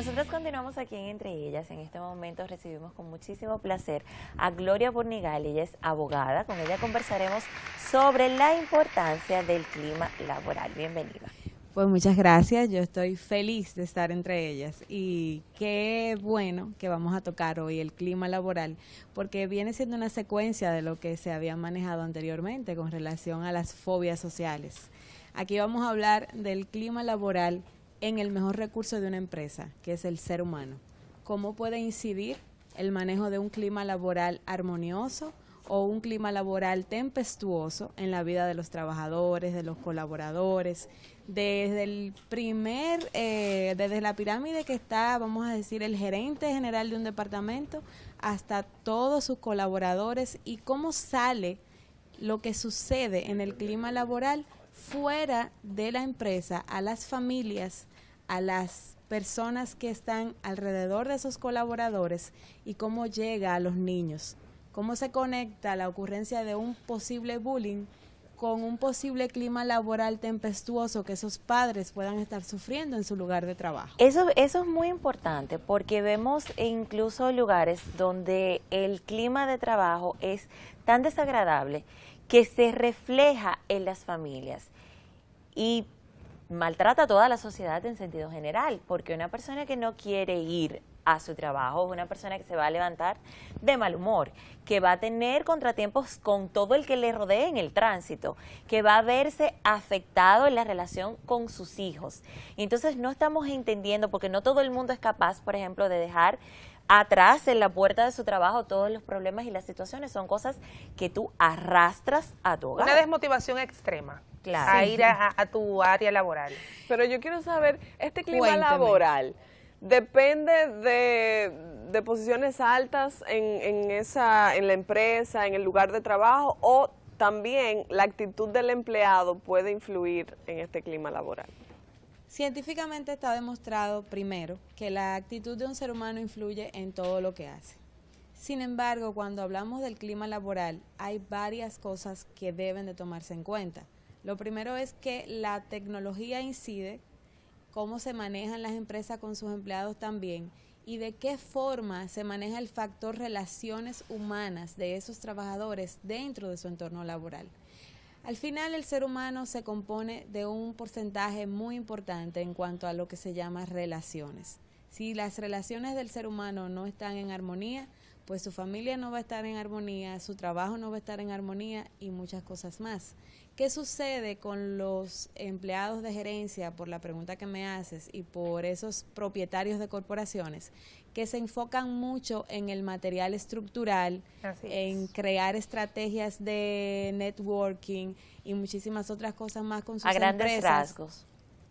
Nosotros continuamos aquí en Entre Ellas. En este momento recibimos con muchísimo placer a Gloria Burnigal. Ella es abogada. Con ella conversaremos sobre la importancia del clima laboral. Bienvenida. Pues muchas gracias, yo estoy feliz de estar entre ellas y qué bueno que vamos a tocar hoy el clima laboral, porque viene siendo una secuencia de lo que se había manejado anteriormente con relación a las fobias sociales. Aquí vamos a hablar del clima laboral en el mejor recurso de una empresa, que es el ser humano. ¿Cómo puede incidir el manejo de un clima laboral armonioso o un clima laboral tempestuoso en la vida de los trabajadores, de los colaboradores, desde la pirámide que está, vamos a decir, el gerente general de un departamento hasta todos sus colaboradores, y cómo sale lo que sucede en el clima laboral fuera de la empresa, a las familias, a las personas que están alrededor de esos colaboradores, y cómo llega a los niños. ¿Cómo se conecta la ocurrencia de un posible bullying con un posible clima laboral tempestuoso que esos padres puedan estar sufriendo en su lugar de trabajo? Eso es muy importante, porque vemos incluso lugares donde el clima de trabajo es tan desagradable que se refleja en las familias y maltrata a toda la sociedad en sentido general, porque una persona que no quiere ir a su trabajo es una persona que se va a levantar de mal humor, que va a tener contratiempos con todo el que le rodee en el tránsito, que va a verse afectado en la relación con sus hijos. Y entonces no estamos entendiendo, porque no todo el mundo es capaz, por ejemplo, de dejar atrás en la puerta de su trabajo todos los problemas y las situaciones. Son cosas que tú arrastras a tu hogar. Una desmotivación extrema. Claro. A ir a tu área laboral. Pero yo quiero saber, este clima Cuéntame. laboral depende de posiciones altas en la empresa, en el lugar de trabajo, o también la actitud del empleado puede influir en este clima laboral. Científicamente está demostrado, primero, que la actitud de un ser humano influye en todo lo que hace. Sin embargo, cuando hablamos del clima laboral, hay varias cosas que deben de tomarse en cuenta. Lo primero es que la tecnología incide, cómo se manejan las empresas con sus empleados también, y de qué forma se maneja el factor relaciones humanas de esos trabajadores dentro de su entorno laboral. Al final, el ser humano se compone de un porcentaje muy importante en cuanto a lo que se llama relaciones. Si las relaciones del ser humano no están en armonía, pues su familia no va a estar en armonía, su trabajo no va a estar en armonía y muchas cosas más. ¿Qué sucede con los empleados de gerencia, por la pregunta que me haces, y por esos propietarios de corporaciones, que se enfocan mucho en el material estructural, en crear estrategias de networking y muchísimas otras cosas más con sus a grandes empresas, rasgos?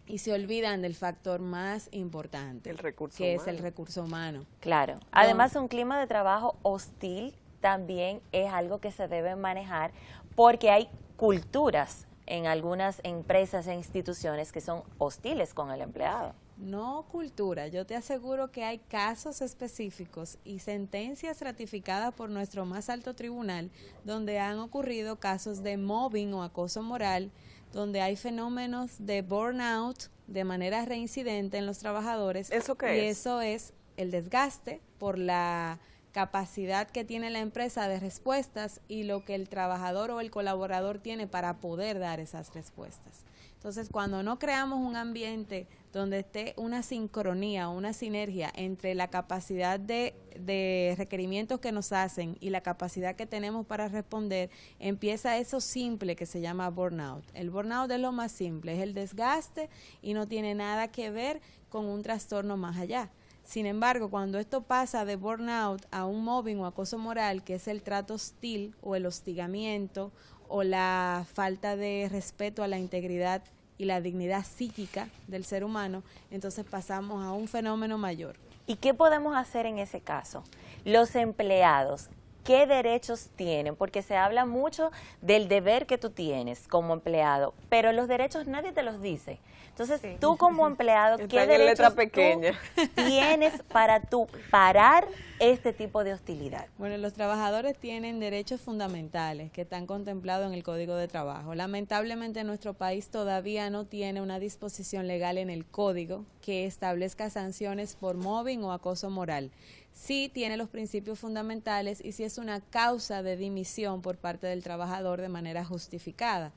y se olvidan del factor más importante, El recurso que humano. es el recurso humano? Claro. Además, un clima de trabajo hostil también es algo que se debe manejar, porque hay culturas en algunas empresas e instituciones que son hostiles con el empleado. No cultura, yo te aseguro que hay casos específicos y sentencias ratificadas por nuestro más alto tribunal donde han ocurrido casos de mobbing o acoso moral, donde hay fenómenos de burnout de manera reincidente en los trabajadores. ¿Eso qué es? Eso es el desgaste por la capacidad que tiene la empresa de respuestas y lo que el trabajador o el colaborador tiene para poder dar esas respuestas. Entonces, cuando no creamos un ambiente donde esté una sincronía, una sinergia entre la capacidad de requerimientos que nos hacen y la capacidad que tenemos para responder, empieza eso simple que se llama burnout. El burnout es lo más simple, es el desgaste y no tiene nada que ver con un trastorno más allá. Sin embargo, cuando esto pasa de burnout a un mobbing o acoso moral, que es el trato hostil o el hostigamiento o la falta de respeto a la integridad y la dignidad psíquica del ser humano, entonces pasamos a un fenómeno mayor. ¿Y qué podemos hacer en ese caso? Los empleados, qué derechos tienen, porque se habla mucho del deber que tú tienes como empleado, pero los derechos nadie te los dice. Entonces, Sí. tú como empleado, Está ¿qué en letra derechos pequeña. tú tienes para tú parar este tipo de hostilidad? Bueno, los trabajadores tienen derechos fundamentales que están contemplados en el Código de Trabajo. Lamentablemente nuestro país todavía no tiene una disposición legal en el Código que establezca sanciones por mobbing o acoso moral. Sí tiene los principios fundamentales y sí es una causa de dimisión por parte del trabajador de manera justificada.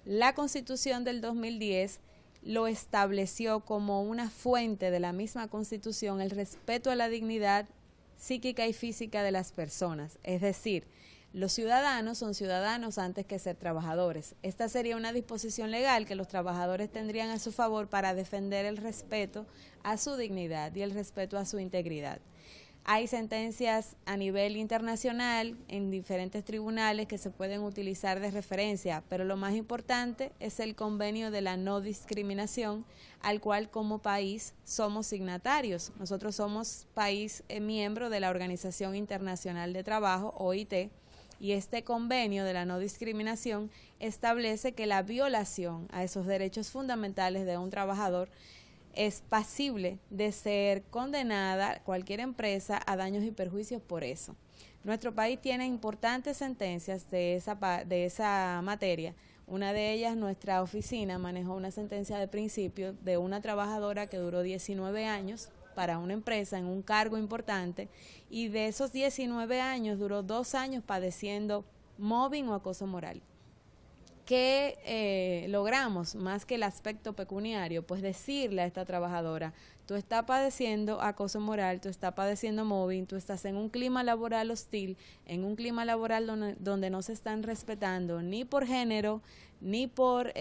La Constitución del 2010 lo estableció como una fuente de la misma Constitución el respeto a la dignidad psíquica y física de las personas, es decir, los ciudadanos son ciudadanos antes que ser trabajadores. Esta sería una disposición legal que los trabajadores tendrían a su favor para defender el respeto a su dignidad y el respeto a su integridad. Hay sentencias a nivel internacional en diferentes tribunales que se pueden utilizar de referencia, pero lo más importante es el convenio de la no discriminación, al cual como país somos signatarios. Nosotros somos país miembro de la Organización Internacional de Trabajo, OIT, y este convenio de la no discriminación establece que la violación a esos derechos fundamentales de un trabajador es pasible de ser condenada cualquier empresa a daños y perjuicios por eso. Nuestro país tiene importantes sentencias de esa materia. Una de ellas, nuestra oficina manejó una sentencia de principio de una trabajadora que duró 19 años para una empresa en un cargo importante, y de esos 19 años duró 2 años padeciendo mobbing o acoso moral. ¿Qué logramos más que el aspecto pecuniario? Pues decirle a esta trabajadora, tú estás padeciendo acoso moral, tú estás padeciendo mobbing, tú estás en un clima laboral hostil, en un clima laboral donde no se están respetando ni por género, ni por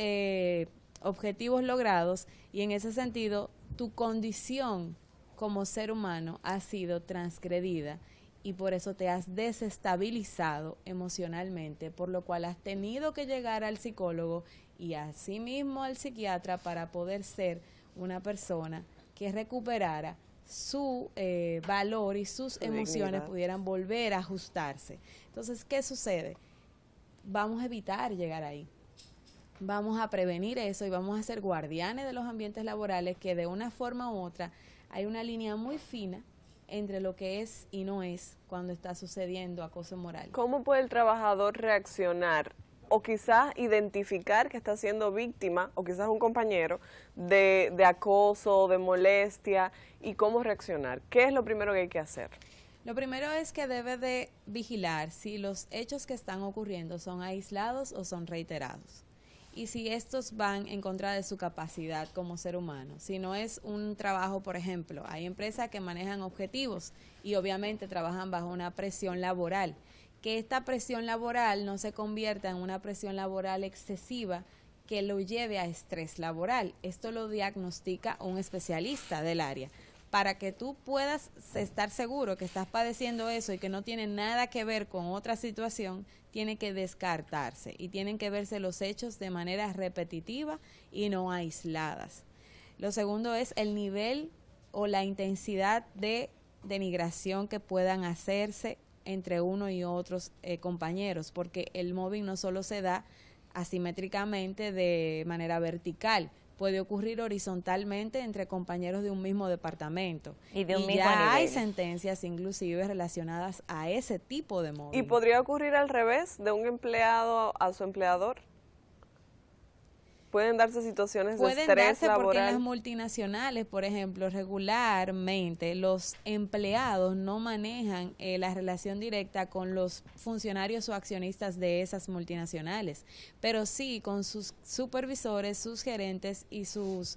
objetivos logrados, y en ese sentido tu condición como ser humano ha sido transgredida y por eso te has desestabilizado emocionalmente, por lo cual has tenido que llegar al psicólogo y asimismo al psiquiatra para poder ser una persona que recuperara su valor y sus emociones dignidad. pudieran volver a ajustarse. Entonces, ¿qué sucede? Vamos a evitar llegar ahí. Vamos a prevenir eso y vamos a ser guardianes de los ambientes laborales, que de una forma u otra hay una línea muy fina entre lo que es y no es cuando está sucediendo acoso moral. ¿Cómo puede el trabajador reaccionar o quizás identificar que está siendo víctima, o quizás un compañero, de acoso, de molestia, y cómo reaccionar? ¿Qué es lo primero que hay que hacer? Lo primero es que debe de vigilar si los hechos que están ocurriendo son aislados o son reiterados. Y si estos van en contra de su capacidad como ser humano. Si no es un trabajo, por ejemplo, hay empresas que manejan objetivos y obviamente trabajan bajo una presión laboral. Que esta presión laboral no se convierta en una presión laboral excesiva que lo lleve a estrés laboral. Esto lo diagnostica un especialista del área. Para que tú puedas estar seguro que estás padeciendo eso y que no tiene nada que ver con otra situación, tiene que descartarse y tienen que verse los hechos de manera repetitiva y no aisladas. Lo segundo es el nivel o la intensidad de denigración que puedan hacerse entre uno y otros compañeros, porque el mobbing no solo se da asimétricamente de manera vertical, puede ocurrir horizontalmente entre compañeros de un mismo departamento. Y de un mismo ya hay nivel. sentencias inclusive relacionadas a ese tipo de mobbing. ¿Y podría ocurrir al revés, de un empleado a su empleador? ¿Pueden darse situaciones de Pueden estrés darse porque en las laboral? multinacionales, por ejemplo, regularmente los empleados no manejan la relación directa con los funcionarios o accionistas de esas multinacionales, pero sí con sus supervisores, sus gerentes y sus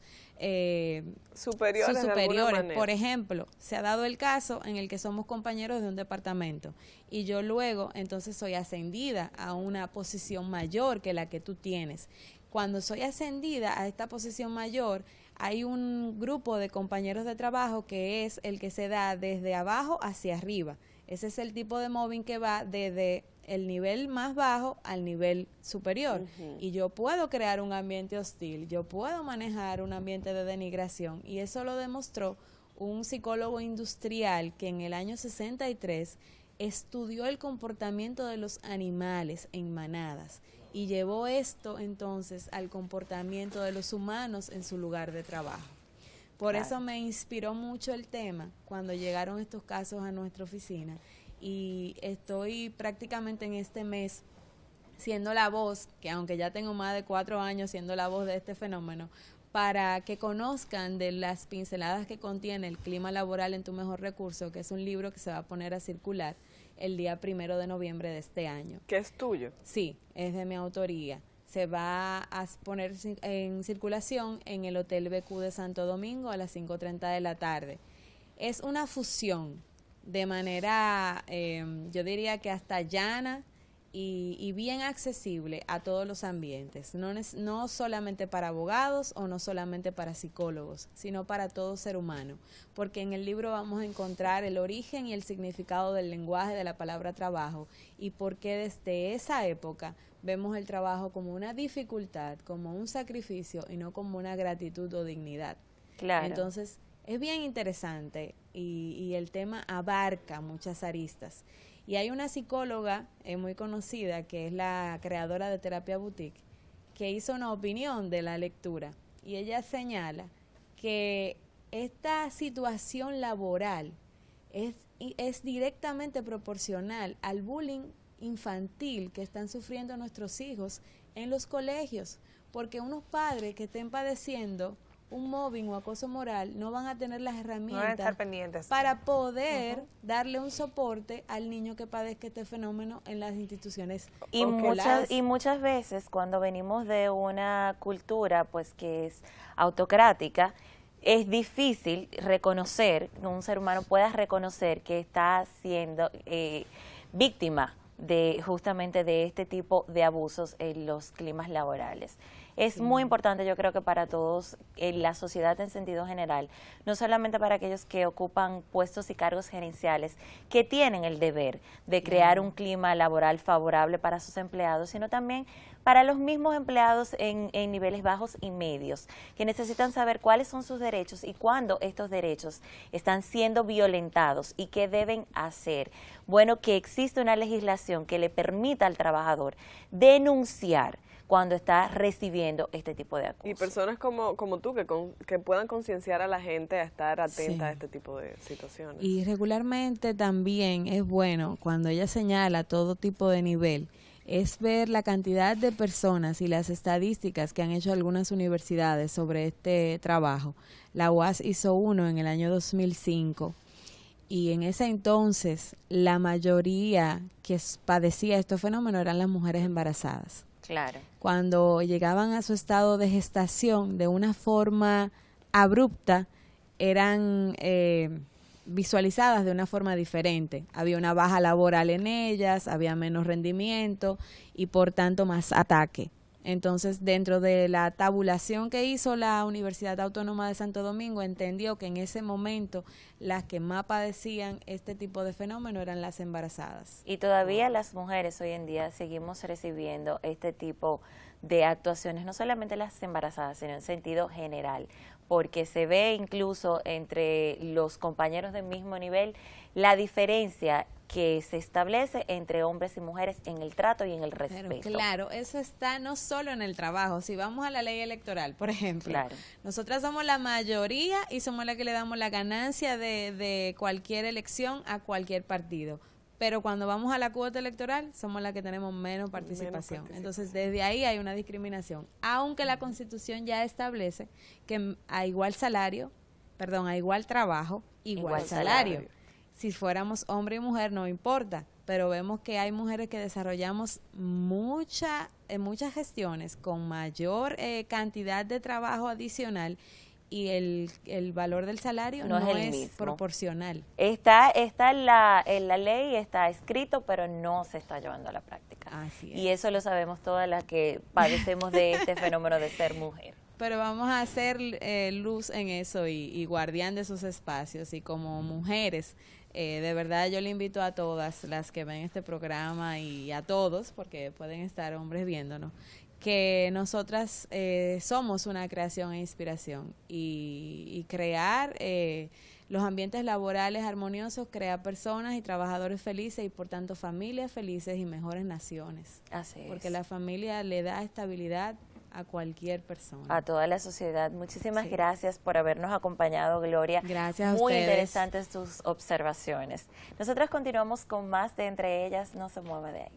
Superiores, de alguna manera. Por ejemplo, se ha dado el caso en el que somos compañeros de un departamento y yo luego entonces soy ascendida a una posición mayor que la que tú tienes. Cuando soy ascendida a esta posición mayor, hay un grupo de compañeros de trabajo que es el que se da desde abajo hacia arriba. Ese es el tipo de mobbing que va desde el nivel más bajo al nivel superior. Y yo puedo crear un ambiente hostil, yo puedo manejar un ambiente de denigración, y eso lo demostró un psicólogo industrial que en el año 63 estudió el comportamiento de los animales en manadas y llevó esto entonces al comportamiento de los humanos en su lugar de trabajo. Por eso me inspiró mucho el tema cuando llegaron estos casos a nuestra oficina, y estoy prácticamente en este mes siendo la voz, que aunque ya tengo más de 4 años siendo la voz de este fenómeno, para que conozcan de las pinceladas que contiene El clima laboral en tu mejor recurso, que es un libro que se va a poner a circular el día 1 de noviembre de este año. ¿Que es tuyo? Sí, es de mi autoría. Se va a poner en circulación en el Hotel BQ de Santo Domingo a las 5:30 de la tarde. Es una fusión de manera, yo diría que hasta llana y bien accesible a todos los ambientes, no solamente para abogados o no solamente para psicólogos, sino para todo ser humano, porque en el libro vamos a encontrar el origen y el significado del lenguaje de la palabra trabajo y por qué desde esa época vemos el trabajo como una dificultad, como un sacrificio y no como una gratitud o dignidad. Claro. Entonces, es bien interesante y el tema abarca muchas aristas. Y hay una psicóloga muy conocida, que es la creadora de Terapia Boutique, que hizo una opinión de la lectura. Y ella señala que esta situación laboral es directamente proporcional al bullying infantil que están sufriendo nuestros hijos en los colegios. Porque unos padres que estén padeciendo un mobbing o acoso moral no van a tener las herramientas para poder darle un soporte al niño que padezca este fenómeno en las instituciones escolares. Y muchas veces cuando venimos de una cultura pues que es autocrática, es difícil reconocer, que un ser humano pueda reconocer que está siendo víctima de justamente de este tipo de abusos en los climas laborales. Es muy importante, yo creo que para todos, en la sociedad en sentido general, no solamente para aquellos que ocupan puestos y cargos gerenciales, que tienen el deber de crear un clima laboral favorable para sus empleados, sino también para los mismos empleados en niveles bajos y medios, que necesitan saber cuáles son sus derechos y cuándo estos derechos están siendo violentados y qué deben hacer. Bueno, que existe una legislación que le permita al trabajador denunciar cuando está recibiendo este tipo de acoso. Y personas como tú que puedan concienciar a la gente a estar atenta a este tipo de situaciones. Y regularmente también es bueno, cuando ella señala todo tipo de nivel, es ver la cantidad de personas y las estadísticas que han hecho algunas universidades sobre este trabajo. La UAS hizo uno en el año 2005 y en ese entonces la mayoría que padecía este fenómeno eran las mujeres embarazadas. Claro. Cuando llegaban a su estado de gestación de una forma abrupta, eran visualizadas de una forma diferente. Había una baja laboral en ellas, había menos rendimiento y por tanto más ataque. Entonces, dentro de la tabulación que hizo la Universidad Autónoma de Santo Domingo, entendió que en ese momento las que más padecían este tipo de fenómeno eran las embarazadas. Y todavía las mujeres hoy en día seguimos recibiendo este tipo de actuaciones, no solamente las embarazadas, sino en sentido general, porque se ve incluso entre los compañeros del mismo nivel la diferencia que se establece entre hombres y mujeres en el trato y en el respeto. Pero claro, eso está no solo en el trabajo. Si vamos a la ley electoral, por ejemplo, nosotras somos la mayoría y somos las que le damos la ganancia de cualquier elección a cualquier partido. Pero cuando vamos a la cuota electoral, somos las que tenemos menos participación. Entonces, desde ahí hay una discriminación. Aunque la Constitución ya establece que a igual trabajo, igual salario. Si fuéramos hombre y mujer no importa, pero vemos que hay mujeres que desarrollamos muchas gestiones con mayor cantidad de trabajo adicional y el valor del salario no es proporcional. Está en la ley, está escrito, pero no se está llevando a la práctica. Así es. Y eso lo sabemos todas las que padecemos de este fenómeno de ser mujer. Pero vamos a hacer luz en eso y guardián de esos espacios. Y como mujeres, de verdad yo le invito a todas las que ven este programa y a todos, porque pueden estar hombres viéndonos, que nosotras somos una creación e inspiración y crear Los ambientes laborales armoniosos crean personas y trabajadores felices y por tanto familias felices y mejores naciones. Así es. Porque la familia le da estabilidad a cualquier persona. A toda la sociedad. Muchísimas Sí. gracias por habernos acompañado, Gloria. Gracias a Muy ustedes. interesantes tus observaciones. Nosotras continuamos con más de Entre Ellas, no se mueva de ahí.